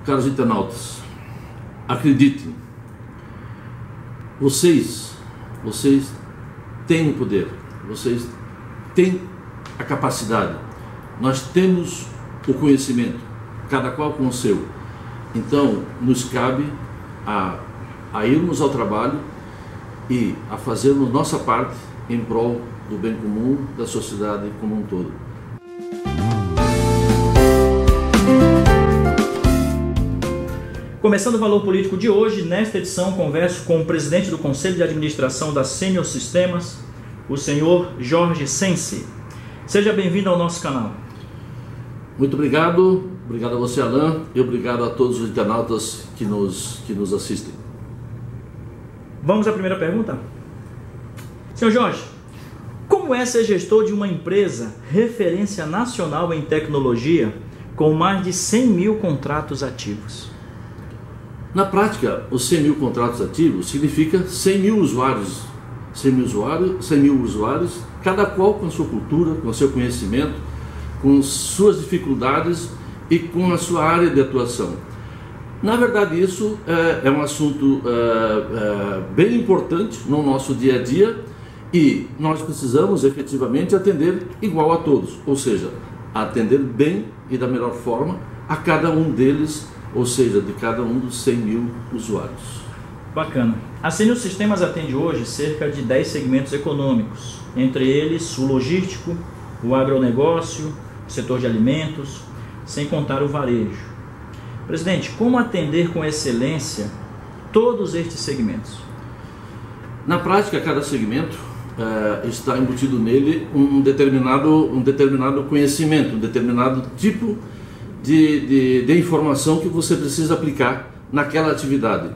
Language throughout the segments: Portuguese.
Caros internautas, acreditem, vocês têm o poder, vocês têm a capacidade, nós temos o conhecimento, cada qual com o seu. Então, nos cabe a irmos ao trabalho e a fazermos nossa parte em prol do bem comum, da sociedade como um todo. Começando o Valor Político de hoje, nesta edição converso com o presidente do Conselho de Administração da Senior Sistemas, o senhor Jorge Sensi. Seja bem-vindo ao nosso canal. Muito obrigado, obrigado a você, Alain, e obrigado a todos os internautas que nos assistem. Vamos à primeira pergunta? Senhor Jorge, como é ser gestor de uma empresa referência nacional em tecnologia com mais de 100 mil contratos ativos? Na prática, os 100 mil contratos ativos significa 100 mil usuários, 100 mil usuários, cada qual com a sua cultura, com o seu conhecimento, com suas dificuldades e com a sua área de atuação. Na verdade, isso é um assunto bem importante no nosso dia a dia e nós precisamos efetivamente atender igual a todos, ou seja, atender bem e da melhor forma a cada um deles, ou seja, de cada um dos 100 mil usuários. Bacana. A Senior Sistemas atende hoje cerca de 10 segmentos econômicos, entre eles o logístico, o agronegócio, o setor de alimentos, sem contar o varejo. Presidente, como atender com excelência todos estes segmentos? Na prática, cada segmento está embutido nele um determinado conhecimento, um determinado tipo de informação que você precisa aplicar naquela atividade.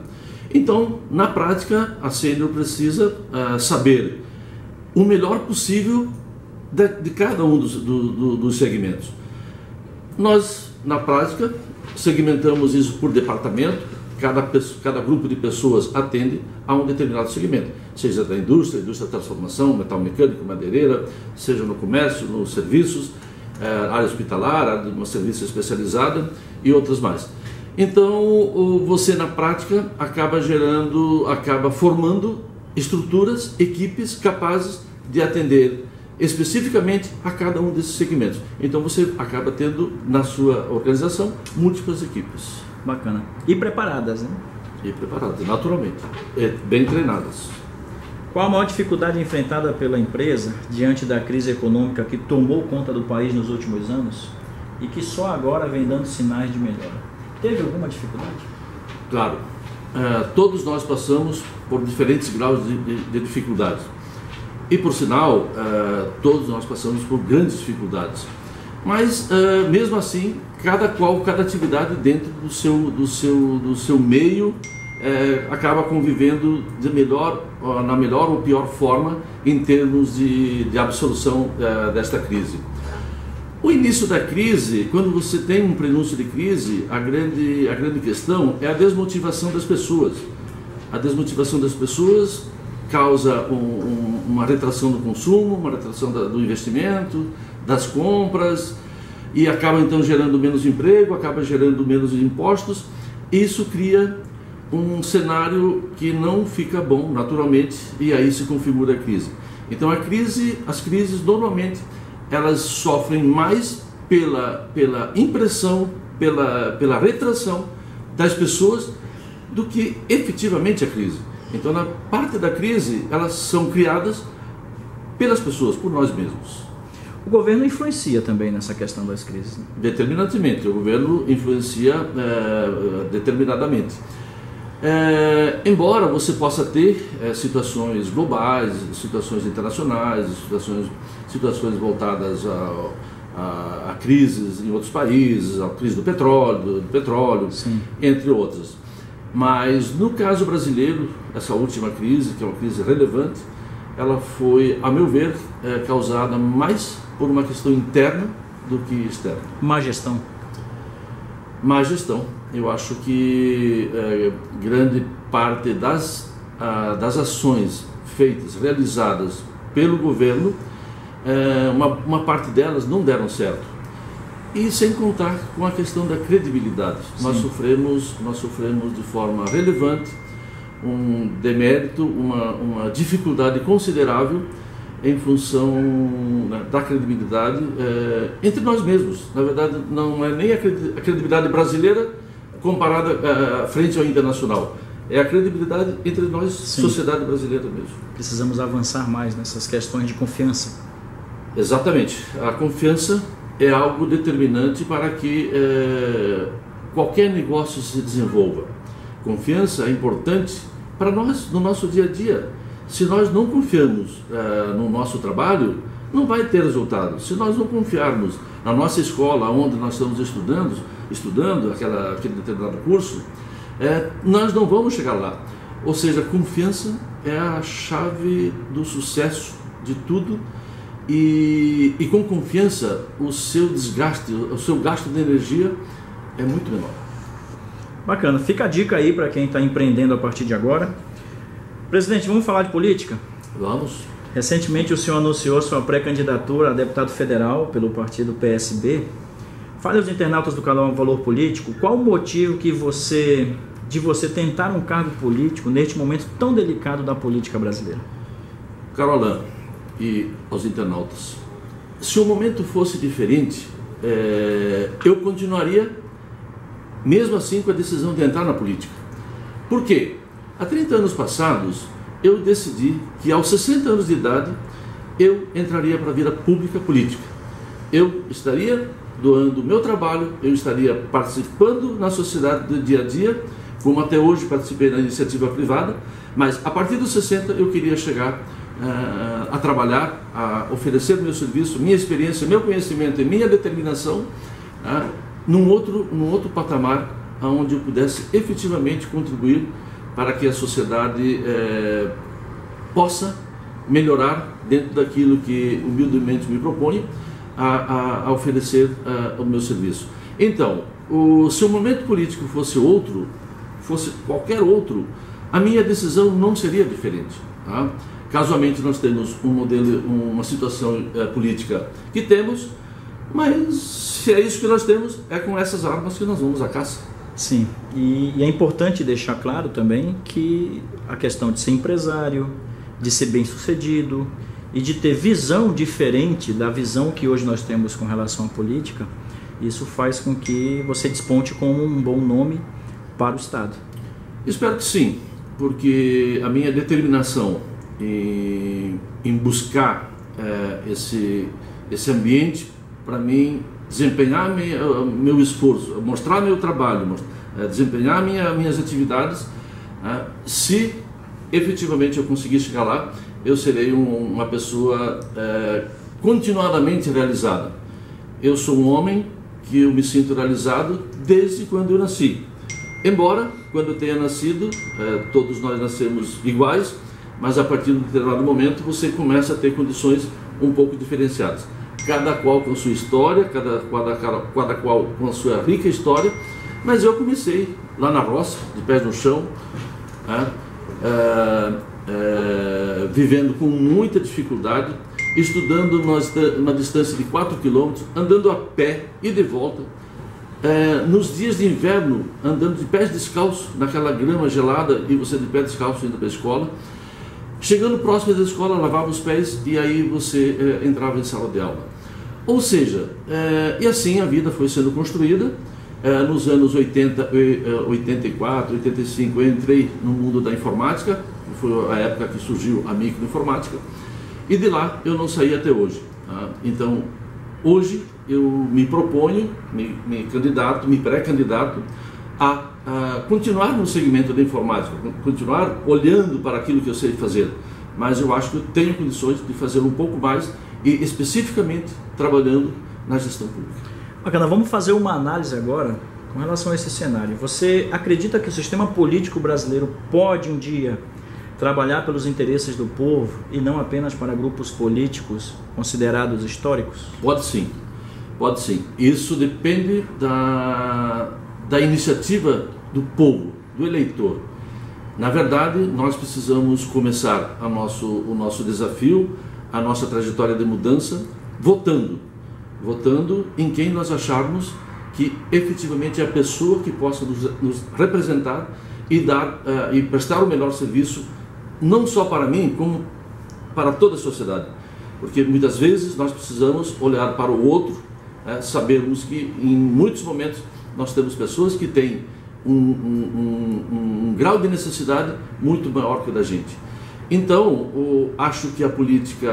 Então, na prática, a Senior precisa saber o melhor possível de cada um dos segmentos. Nós, na prática, segmentamos isso por departamento, cada grupo de pessoas atende a um determinado segmento, seja da indústria da transformação, metal mecânico, madeireira, seja no comércio, nos serviços, área hospitalar, área de uma serviço especializada e outras mais. Então, você na prática acaba formando estruturas, equipes capazes de atender especificamente a cada um desses segmentos. Então você acaba tendo na sua organização múltiplas equipes. Bacana. E preparadas, né? E preparadas, naturalmente. Bem treinadas. Qual a maior dificuldade enfrentada pela empresa diante da crise econômica que tomou conta do país nos últimos anos e que só agora vem dando sinais de melhora? Teve alguma dificuldade? Claro. Todos nós passamos por diferentes graus de dificuldades. E, por sinal, todos nós passamos por grandes dificuldades. Mas, mesmo assim, cada atividade dentro do seu meio acaba convivendo na melhor ou pior forma em termos de absolução desta crise. O início da crise, quando você tem um prenúncio de crise, a grande questão é a desmotivação das pessoas. A desmotivação das pessoas causa uma retração do consumo, uma retração do investimento, das compras, e acaba então gerando menos emprego, acaba gerando menos impostos. Isso cria um cenário que não fica bom naturalmente, e aí se configura a crise. Então as crises normalmente elas sofrem mais pela impressão, pela retração das pessoas do que efetivamente a crise. Então, na parte da crise, elas são criadas pelas pessoas, por nós mesmos. O governo influencia também nessa questão das crises, né? Determinadamente, o governo influencia determinadamente. Embora você possa ter situações globais, situações internacionais, situações voltadas a crises em outros países, a crise do petróleo, entre outras. Mas no caso brasileiro, essa última crise, que é uma crise relevante, ela foi, a meu ver, causada mais por uma questão interna do que externa. Má gestão. Má gestão. Eu acho que grande parte das ações feitas, realizadas pelo governo, uma parte delas não deram certo. E sem contar com a questão da credibilidade. Nós sofremos de forma relevante um demérito, uma dificuldade considerável em função, né, da credibilidade entre nós mesmos. Na verdade, não é nem a credibilidade brasileira comparada frente ao internacional. É a credibilidade entre nós, sociedade brasileira mesmo. Precisamos avançar mais nessas questões de confiança. Exatamente. A confiança é algo determinante para que qualquer negócio se desenvolva. Confiança é importante para nós, no nosso dia a dia. Se nós não confiamos no nosso trabalho, não vai ter resultado. Se nós não confiarmos na nossa escola, onde nós estamos estudando aquele determinado curso, nós não vamos chegar lá. Ou seja, confiança é a chave do sucesso de tudo. E com confiança o seu desgaste, o seu gasto de energia é muito menor. Bacana, fica a dica aí para quem está empreendendo a partir de agora. Presidente, vamos falar de política? Vamos. Recentemente o senhor anunciou sua pré-candidatura a deputado federal pelo partido PSB. Fale aos internautas do canal Valor Político, qual o motivo de você tentar um cargo político neste momento tão delicado da política brasileira? Carolan e aos internautas, se o momento fosse diferente, eu continuaria mesmo assim com a decisão de entrar na política. Por quê? Há 30 anos passados eu decidi que aos 60 anos de idade eu entraria para a vida pública política. Eu estaria doando o meu trabalho, eu estaria participando na sociedade do dia a dia, como até hoje participei da iniciativa privada, mas a partir dos 60 eu queria chegar a trabalhar, a oferecer meu serviço, minha experiência, meu conhecimento e minha determinação num outro patamar, onde eu pudesse efetivamente contribuir para que a sociedade possa melhorar dentro daquilo que humildemente me proponho a oferecer o meu serviço. Então, se o momento político fosse qualquer outro, a minha decisão não seria diferente. Casualmente nós temos um modelo, uma situação política que temos, mas se é isso que nós temos, é com essas armas que nós vamos à caça. Sim, e é importante deixar claro também que a questão de ser empresário, de ser bem-sucedido e de ter visão diferente da visão que hoje nós temos com relação à política, isso faz com que você desponte como um bom nome para o Estado. Espero que sim, porque a minha determinação em buscar esse ambiente, para mim, desempenhar meu esforço, mostrar meu trabalho, desempenhar minhas atividades, se efetivamente eu conseguir chegar lá, eu serei uma pessoa continuadamente realizada. Eu sou um homem que eu me sinto realizado desde quando eu nasci. Embora, quando eu tenha nascido, todos nós nascemos iguais, mas a partir de um determinado momento você começa a ter condições um pouco diferenciadas. Cada qual com a sua história, cada qual com a sua rica história, mas eu comecei lá na roça, de pés no chão, vivendo com muita dificuldade, estudando numa distância de 4 quilômetros, andando a pé e de volta, nos dias de inverno, andando de pés descalços, naquela grama gelada, e você de pé descalço indo para a escola. Chegando próximo da escola, lavava os pés e aí você entrava em sala de aula. Ou seja, e assim a vida foi sendo construída. Nos anos 80, 84, 85, eu entrei no mundo da informática, foi a época que surgiu a microinformática, e de lá eu não saí até hoje. Então, hoje eu me proponho, me pré-candidato a continuar no segmento da informática, continuar olhando para aquilo que eu sei fazer, mas eu acho que eu tenho condições de fazer um pouco mais e especificamente trabalhando na gestão pública. Bacana, vamos fazer uma análise agora com relação a esse cenário. Você acredita que o sistema político brasileiro pode um dia trabalhar pelos interesses do povo e não apenas para grupos políticos considerados históricos? Pode sim, pode sim. Isso depende da iniciativa do povo, do eleitor. Na verdade, nós precisamos começar o nosso desafio, a nossa trajetória de mudança, votando votando em quem nós acharmos que efetivamente é a pessoa que possa nos representar e prestar o melhor serviço, não só para mim, como para toda a sociedade. Porque muitas vezes nós precisamos olhar para o outro, sabermos que em muitos momentos nós temos pessoas que têm um grau de necessidade muito maior que o da gente. Então, acho que a política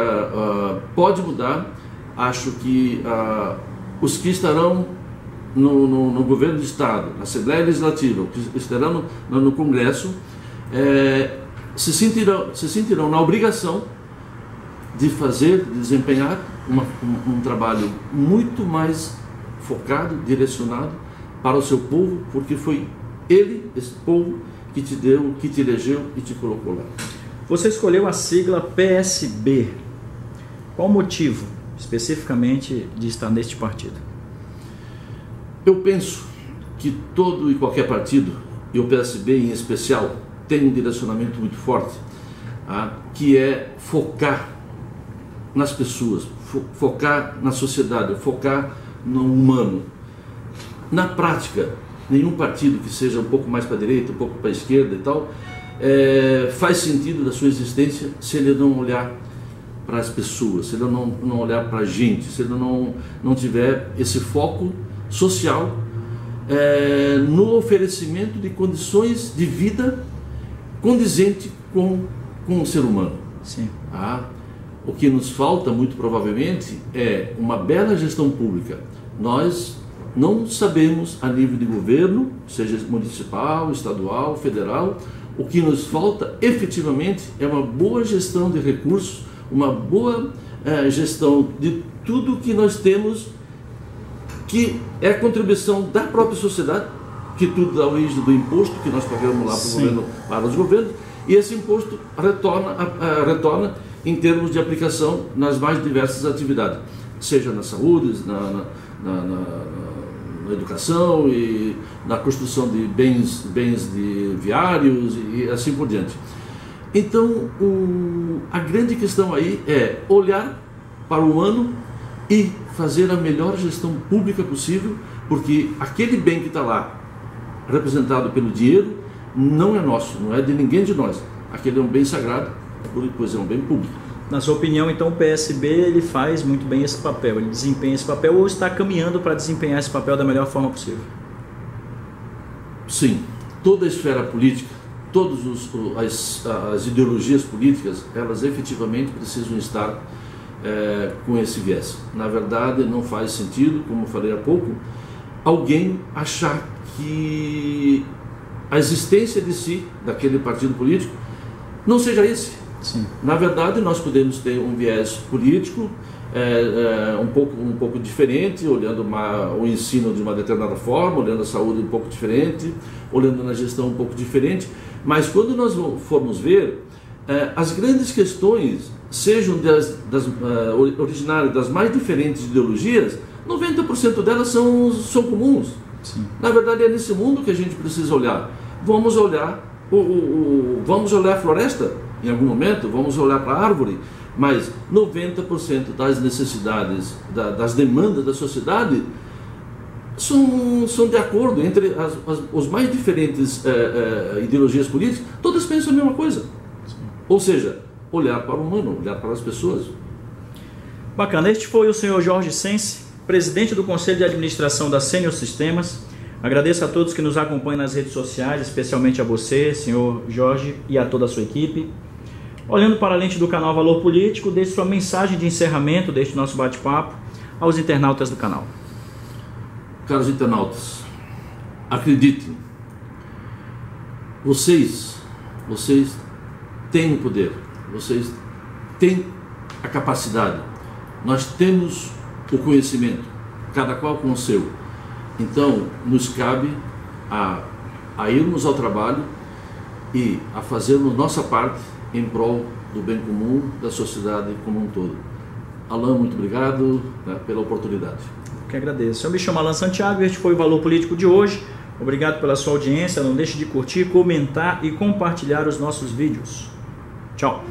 pode mudar, acho que os que estarão no governo do Estado, na Assembleia Legislativa, que estarão no Congresso, se sentirão na obrigação de desempenhar um trabalho muito mais focado, direcionado para o seu povo, porque foi ele, esse povo, que te deu, que te elegeu e te colocou lá. Você escolheu a sigla PSB. Qual o motivo, especificamente, de estar neste partido? Eu penso que todo e qualquer partido, e o PSB em especial, tem um direcionamento muito forte, que é focar nas pessoas, focar na sociedade, focar no humano. Na prática, nenhum partido que seja um pouco mais para a direita, um pouco para a esquerda e tal, faz sentido da sua existência se ele não olhar para as pessoas, se ele não olhar para a gente, se ele não tiver esse foco social no oferecimento de condições de vida condizente com o ser humano. Sim. O que nos falta, muito provavelmente, é uma bela gestão pública. Nós não sabemos, a nível de governo, seja municipal, estadual, federal, o que nos falta efetivamente é uma boa gestão de recursos, uma boa gestão de tudo que nós temos, que é a contribuição da própria sociedade, que tudo dá origem do imposto que nós pagamos lá para o governo, para os governos, e esse imposto retorna em termos de aplicação nas mais diversas atividades, seja na saúde, na educação e na construção de bens de viários e assim por diante. Então, a grande questão aí é olhar para o humano e fazer a melhor gestão pública possível, porque aquele bem que está lá, representado pelo dinheiro, não é nosso, não é de ninguém de nós. Aquele é um bem sagrado, pois é um bem público. Na sua opinião, então, o PSB ele faz muito bem esse papel, ele desempenha esse papel ou está caminhando para desempenhar esse papel da melhor forma possível? Sim, toda a esfera política, todas as ideologias políticas, elas efetivamente precisam estar com esse viés. Na verdade, não faz sentido, como eu falei há pouco, alguém achar que a existência de si, daquele partido político, não seja esse. Sim. Na verdade, nós podemos ter um viés político um pouco diferente, olhando o ensino de uma determinada forma, olhando a saúde um pouco diferente, olhando na gestão um pouco diferente, mas quando nós formos ver, as grandes questões, sejam originárias das mais diferentes ideologias, 90% delas são comuns. Sim. Na verdade, é nesse mundo que a gente precisa olhar. Vamos olhar a floresta em algum momento, vamos olhar para a árvore, mas 90% das necessidades, das demandas da sociedade são de acordo entre os mais diferentes ideologias políticas, todas pensam a mesma coisa. Sim. Ou seja, olhar para o humano, olhar para as pessoas. Bacana, este foi o senhor Jorge Sense, presidente do Conselho de Administração da Senior Sistemas. Agradeço a todos que nos acompanham nas redes sociais, especialmente a você, senhor Jorge, e a toda a sua equipe. Olhando para a lente do canal Valor Político, deixe sua mensagem de encerramento deste nosso bate-papo aos internautas do canal. Caros internautas, acreditem, vocês têm o poder, vocês têm a capacidade, nós temos o conhecimento, cada qual com o seu. Então, nos cabe a irmos ao trabalho e a fazermos nossa parte em prol do bem comum, da sociedade como um todo. Alain, muito obrigado pela oportunidade. Eu que agradeço. Eu me chamo Alan Santiago e este foi o Valor Político de hoje. Obrigado pela sua audiência. Não deixe de curtir, comentar e compartilhar os nossos vídeos. Tchau.